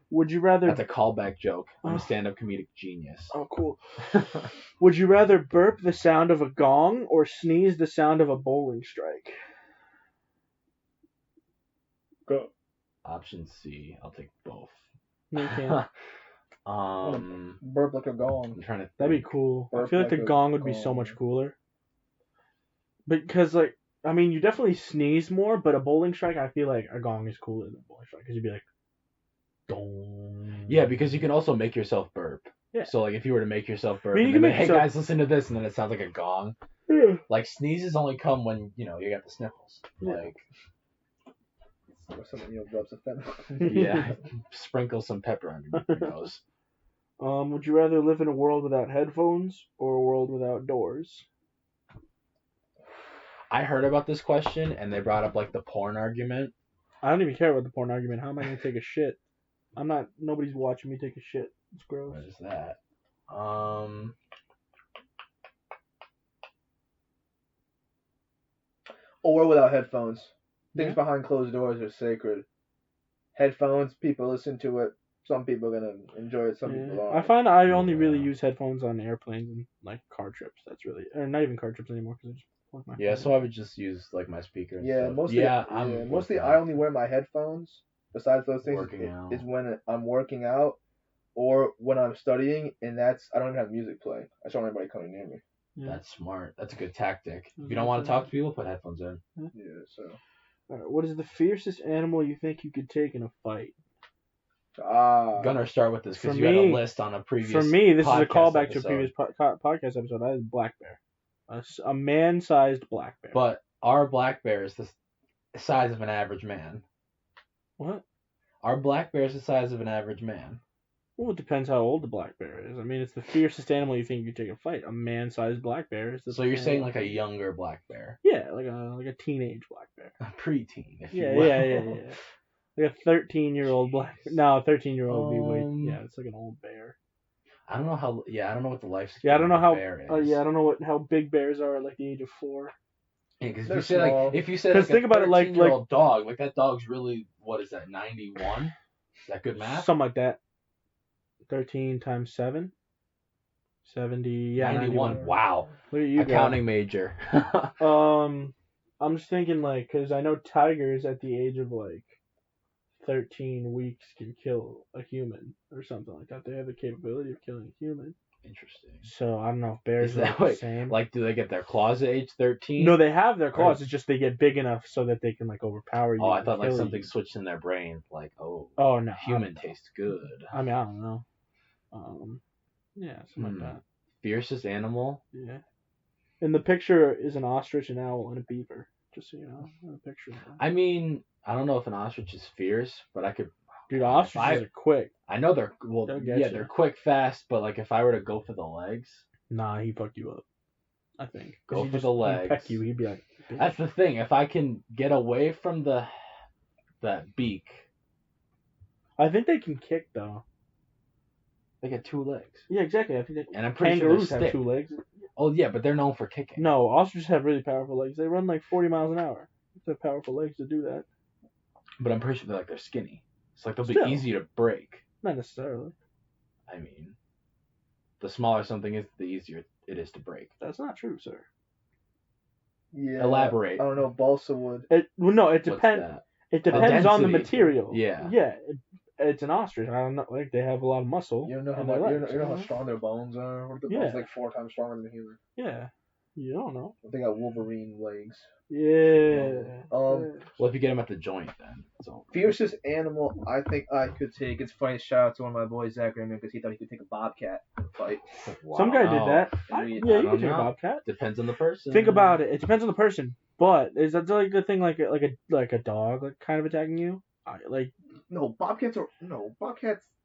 Would you rather? That's a callback joke. I'm Oh. a stand-up comedic genius. Oh, cool. Would you rather burp the sound of a gong or sneeze the sound of a bowling strike? Go. Option C. I'll take both. You can't. Burp like a gong. I'm trying to. That'd be think. cool. I Burp feel like like the a gong would be so gong. much cooler. Because, like, I mean, you definitely sneeze more, but a bowling strike, I feel like a gong is cooler than a bowling strike. Because you'd be like, gong. Yeah, because you can also make yourself burp. Yeah. So like if you were to make yourself burp, I mean, you and can then, make hey yourself- guys, listen to this, and then it sounds like a gong. Yeah. Like sneezes only come when you got the sniffles. Yeah. Like Or something, rubs a fennel. yeah, sprinkle some pepper underneath your nose. Would you rather live in a world without headphones or a world without doors? I heard about this question, and they brought up like the porn argument. I don't even care about the porn argument. How am I going to take a shit? Nobody's watching me take a shit. It's gross. What is that? Or without headphones. Things Yeah. behind closed doors are sacred. Headphones, people listen to it. Some people are gonna enjoy it. Some people aren't. I find I only Yeah. really use headphones on airplanes and like car trips. That's really, or not even car trips anymore because I just plug my Yeah, phone so in. I would just use like my speaker. And Yeah, stuff. mostly. I'm with mostly. that. I only wear my headphones. Besides those things, Working out. is when I'm working out or when I'm studying, and that's I don't even have music playing. I just don't want anybody coming near me. Yeah. That's smart. That's a good tactic. If Mhm. you don't want to talk to people, put headphones in. Yeah. So. Alright, what is the fiercest animal you think you could take in a fight? Gunnar, start with this because For you had a me- list on a previous. For me, this is a podcast callback to a episode. previous podcast episode. That is black bear, a man-sized black bear. But our black bear is the size of an average man. What? Our black bear is the size of an average man. Well, it depends how old the black bear is. I mean, it's the fiercest animal you think you could take in a fight. A man-sized black bear is the. So you're saying like a younger black bear, Yeah, like a teenage black bear. a preteen, if Yeah, you will. yeah. Like a 13-year-old black. No, a 13-year-old would be way. Yeah, it's like an old bear. I don't know how. Yeah, I don't know what the lifespan. Yeah, I don't know of a how. bear is. I don't know how big bears are at like the age of 4. Yeah, because They're if you say small. like if you said 'Cause like think about it, like- 13-year-old dog, like that dog's really what is that 91? Is that good math? Something like that. 13 times 7. 70. Yeah, 91. Wow. Look at you Accounting major. go. I'm just thinking like, cause I know tigers at the age of like 13 weeks can kill a human or something like that. They have the capability of killing a human. Interesting. So I don't know if bears Is are that like the what- same. Like, do they get their claws at age 13? No, they have their claws. It's just they get big enough so that they can like overpower you. Oh, I and thought like kill something you. switched in their brain. Like, oh, Oh no, human tastes good. I mean, I don't know. Yeah, something like that. Fiercest animal? Yeah. In the picture is an ostrich, an owl, and a beaver. Just so you know, in the picture. I mean, I don't know if an ostrich is fierce, but I could. Dude, ostriches are quick. I know they're They'll get yeah, you. they're quick, fast, but like if I were to go for the legs, Nah, he'd fuck you up. I think. 'Cause Go he'd for just- the he'd legs. peck you. He'd be like. "Bitch." that's the thing. If I can get away from that beak, I think they can kick though. they get 2 legs, Yeah, exactly. I think they, and I'm pretty kangaroos sure have they're 2 legs. Oh yeah, but they're known for kicking. No, ostriches have really powerful legs. They run like 40 miles an hour. They have powerful legs to do that. But I'm pretty sure they're skinny. So like they'll be Still. easy to break. Not necessarily. I mean, the smaller something is, the easier it is to break. That's not true, sir. Yeah. Elaborate. I don't know. Balsa wood. It no, it What's depends. that? It depends on the density. material. Yeah. Yeah. It's an ostrich. I don't know. Like they have a lot of muscle. You don't know how in much. their You legs, know how strong their bones are. What if the Yeah. bones like 4 times stronger than a human? Yeah. You don't know. They got Wolverine legs. Yeah. Um, Well, if you get them at the joint, then it's all. Fiercest animal I think I could take. It's funny. Shout out to one of my boys, Zach Raymond, because he thought he could take a bobcat in a fight. Some guy did that. I mean, Yeah, I you don't can take a know. bobcat. Depends on the person. Think about it. It depends on the person. But is that like the thing like a dog like kind of attacking you? Like Bobcats.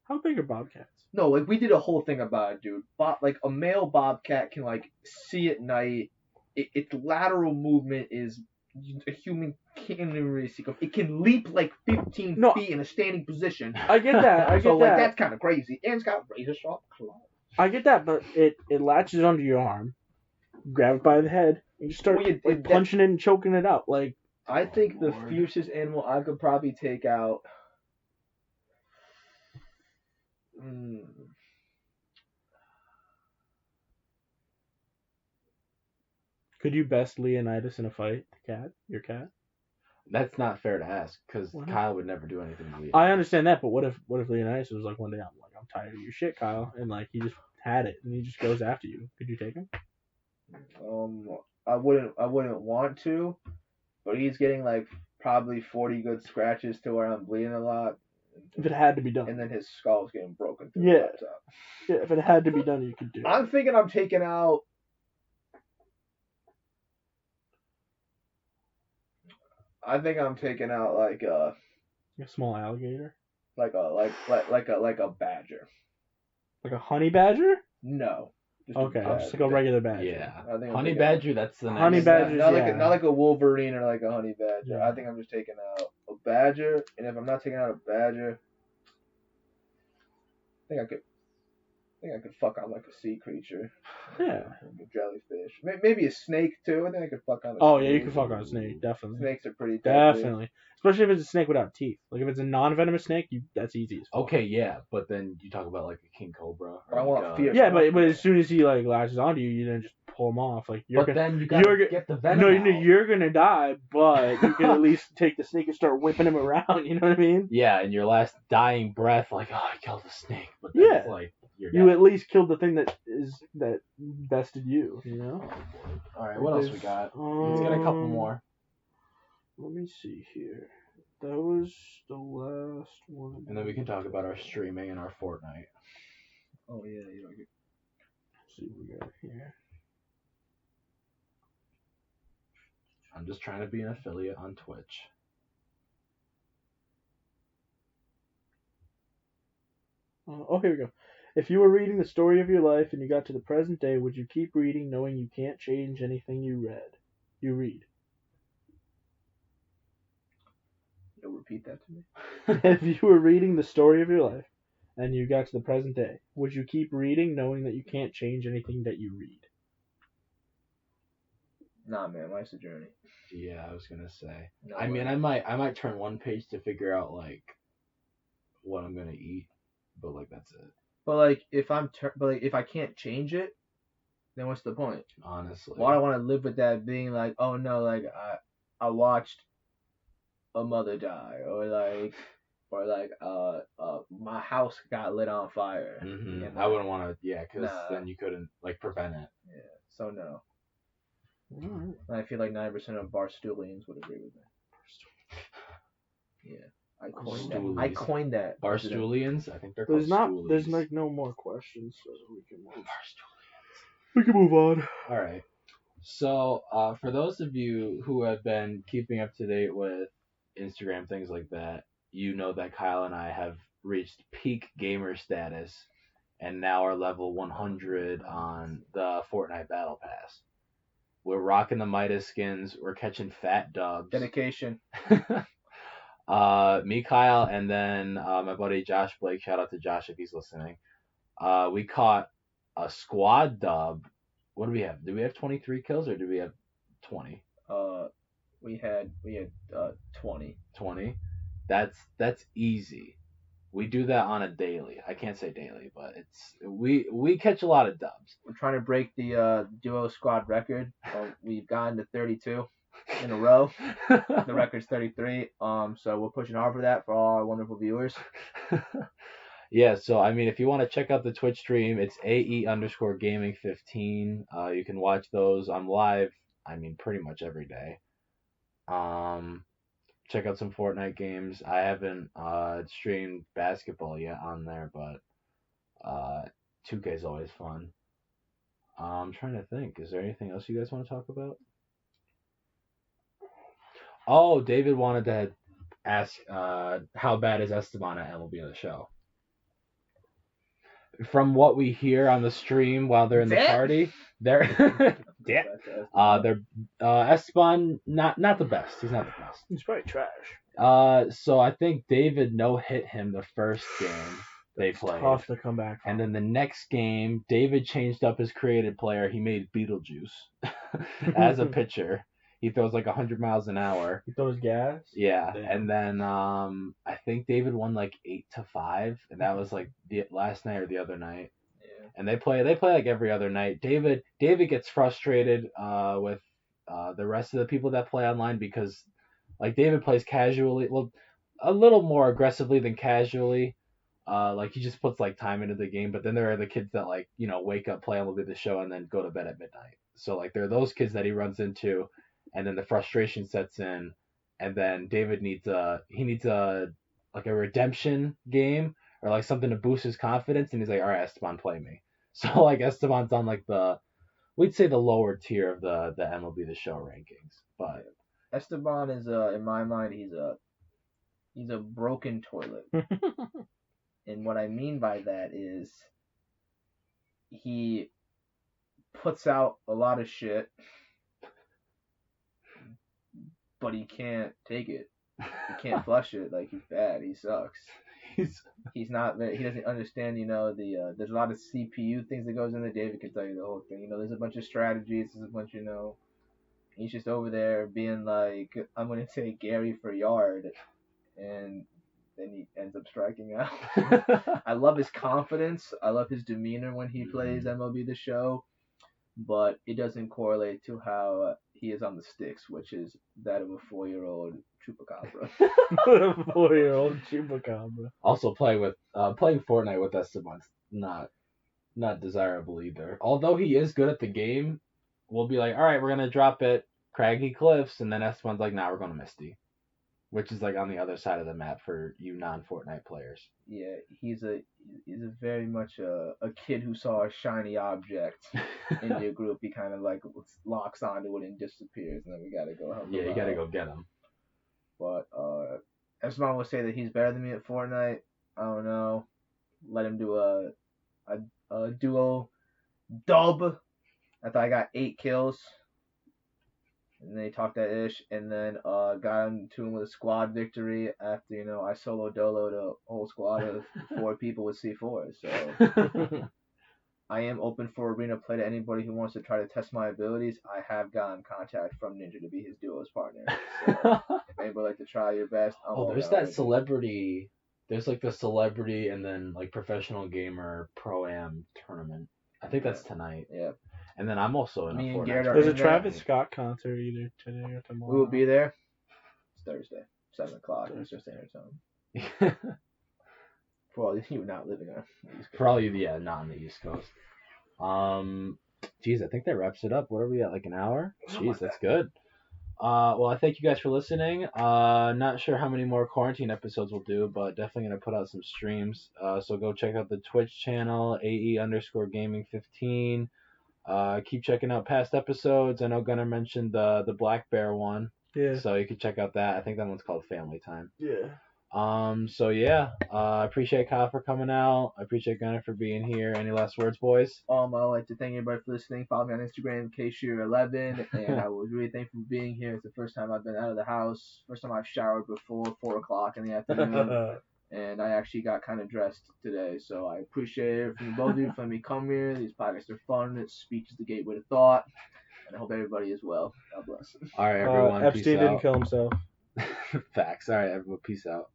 How big are bobcats? No, like we did a whole thing about it, dude. Like a male bobcat can like see at night. Its lateral movement is a human can't really see. It can leap like 15 feet in a standing position. I get that. That's kind of crazy. And it's got razor sharp claws. I get that, but it latches onto your arm, grab it by the head, and you start punching it and choking it out. Like I think the fiercest animal I could probably take out. Could you best Leonidas in a fight? The cat, your cat. That's not fair to ask because Kyle would never do anything to Leonidas. I understand that, but what if Leonidas was like one day I'm tired of your shit, Kyle, and like he just had it and he just goes after you? Could you take him? I wouldn't want to, but he's getting like probably 40 good scratches to where I'm bleeding a lot. If it had to be done. And then his skull's getting broken through the laptop. Yeah, if it had to be done, you could do it. I'm thinking I'm taking out. I think I'm taking out like a small alligator. Like a badger. Like a honey badger? No. Okay, just like a regular badger. Yeah. Honey badger, that's the next. Honey badger, not like a Wolverine or like a honey badger. Yeah. I think I'm just taking out a badger, and if I'm not taking out a badger, I think I could fuck on like a sea creature. Yeah. Like a jellyfish. Maybe a snake too. I think I could fuck on a snake. Oh yeah, you can fuck on a snake, definitely. Snakes are pretty deadly. Definitely. Especially if it's a snake without teeth. Like if it's a non-venomous snake, that's easy as fuck. Okay, yeah, but then you talk about like a king cobra. I want a fierce. Yeah, but as soon as he like latches onto you, you then just pull him off. Like then you gotta get the venom. No, you're gonna die, but you can at least take the snake and start whipping him around. You know what I mean? Yeah, in your last dying breath, like, oh, I killed a snake, but then it's like you at least killed the thing that bested you. You know. All right, what else we got? Let's get a couple more. Let me see here. That was the last one. And then we can talk about our streaming and our Fortnite. Oh yeah, Let's see what we got here. I'm just trying to be an affiliate on Twitch. Here we go. If you were reading the story of your life and you got to the present day, would you keep reading knowing you can't change anything you read? You'll repeat that to me? If you were reading the story of your life and you got to the present day, would you keep reading knowing that you can't change anything that you read? Nah, man, life's a journey. Yeah, I was gonna say. I mean, I might turn one page to figure out like what I'm gonna eat, but like that's it. But like if I can't change it, then what's the point? Honestly, why do I want to live with that being like, oh no, like I watched a mother die, or like my house got lit on fire. Mm-hmm. And I wouldn't want to, because then you couldn't like prevent it. Yeah, so no. And I feel like 90% of Barstoolians would agree with that. Yeah, I coined that. Barstoolians? I think they're called Stoolies. There's like no more questions, so we can move. We can move on. All right. So, for those of you who have been keeping up to date with Instagram, things like that, you know that Kyle and I have reached peak gamer status and now are level 100 on the Fortnite Battle Pass. We're rocking the Midas skins. We're catching fat dubs. Dedication. Me, Kyle, and then my buddy Josh Blake. Shout out to Josh if he's listening. We caught a squad dub. What do we have? Do we have 23 kills or do we have 20? We had 20. 20. That's easy. We do that on a daily. I can't say daily, but we catch a lot of dubs. We're trying to break the duo squad record. We've gotten to 32 in a row. The record's 33. So we're pushing hard for that for all our wonderful viewers. Yeah, so I mean, if you want to check out the Twitch stream, it's AE_gaming15. You can watch those. I'm live. I mean, pretty much every day. Check out some Fortnite games. I haven't streamed basketball yet on there, but 2K is always fun. I'm trying to think. Is there anything else you guys want to talk about? Oh, David wanted to ask how bad is Esteban at MLB The Show. From what we hear on the stream while they're in the party, they're Esteban not the best. He's not the best. He's probably trash. So I think David no-hit him the first game they played. Tough to come back from. And then the next game, David changed up his created player. He made Beetlejuice as a pitcher. He throws like 100 miles an hour. He throws gas? Yeah. Damn. And then I think David won like 8-5, and that was like the last night or the other night. Yeah. And they play like every other night. David gets frustrated with the rest of the people that play online because like David plays casually, well, a little more aggressively than casually. Like he just puts like time into the game, but then there are the kids that like, you know, wake up, play MLB The Show, and then go to bed at midnight. So like there are those kids that he runs into, and then the frustration sets in, and then David needs a like a redemption game or like something to boost his confidence, and he's like, all right, Esteban, play me. So like Esteban's on like we'd say the lower tier of the MLB The Show rankings, but Esteban is in my mind he's a broken toilet. And what I mean by that is he puts out a lot of shit, but he can't take it. He can't flush it. Like, he's bad. He sucks. He's not very, he doesn't understand, you know, there's a lot of CPU things that goes in there. David can tell you the whole thing. You know, there's a bunch of strategies. There's a bunch, you know, he's just over there being like, I'm going to take Gary for yard. And then he ends up striking out. I love his confidence. I love his demeanor when he plays MLB The Show, but it doesn't correlate to how he is on the sticks, which is that of a 4-year-old chupacabra. 4-year-old chupacabra. Also, playing Fortnite with Esteban's not desirable either. Although he is good at the game, we'll be like, all right, we're gonna drop it Craggy Cliffs, and then Esteban's like, nah, we're going to Misty. Which is like on the other side of the map for you non-Fortnite players. Yeah, he's a very much a kid who saw a shiny object in your group. He kind of like locks onto it and disappears, and then we gotta go help him. Yeah, you gotta go get him. But Esteban will say that he's better than me at Fortnite. I don't know. Let him do a duo dub. I thought I got 8 kills. And then he talked that ish, and then got into him with a squad victory after, you know, I solo doloed a whole squad of 4 people with C4. So I am open for arena play to anybody who wants to try to test my abilities. I have gotten contact from Ninja to be his duos partner. So if anybody would like to try your best, there's that celebrity. There's like the celebrity and then like professional gamer pro-am tournament. I think that's tonight. Yeah. And then I'm also in a Fortnite. There's a Travis Scott concert either today or tomorrow. We will be there. It's Thursday, 7 o'clock Eastern Standard Time. For all you not living on the East Coast. For all you, not on the East Coast. Geez, I think that wraps it up. What are we at, like an hour? Jeez, that's good. Well, I thank you guys for listening. Not sure how many more quarantine episodes we'll do, but definitely going to put out some streams. So go check out the Twitch channel, AE_gaming15. Keep checking out past episodes. I know Gunnar mentioned the Black Bear one. Yeah. So you can check out that. I think that one's called Family Time. Yeah. So yeah, I appreciate Kyle for coming out. I appreciate Gunnar for being here. Any last words, boys? I'd like to thank everybody for listening. Follow me on Instagram, KShear11, and I was really thankful for being here. It's the first time I've been out of the house. First time I've showered before 4 o'clock in the afternoon. And I actually got kind of dressed today, so I appreciate it from both of you for letting me come here. These podcasts are fun. Speech is the gateway to thought, and I hope everybody is well. God bless. All right, everyone. Epstein didn't kill himself. Facts. All right, everyone. Peace out.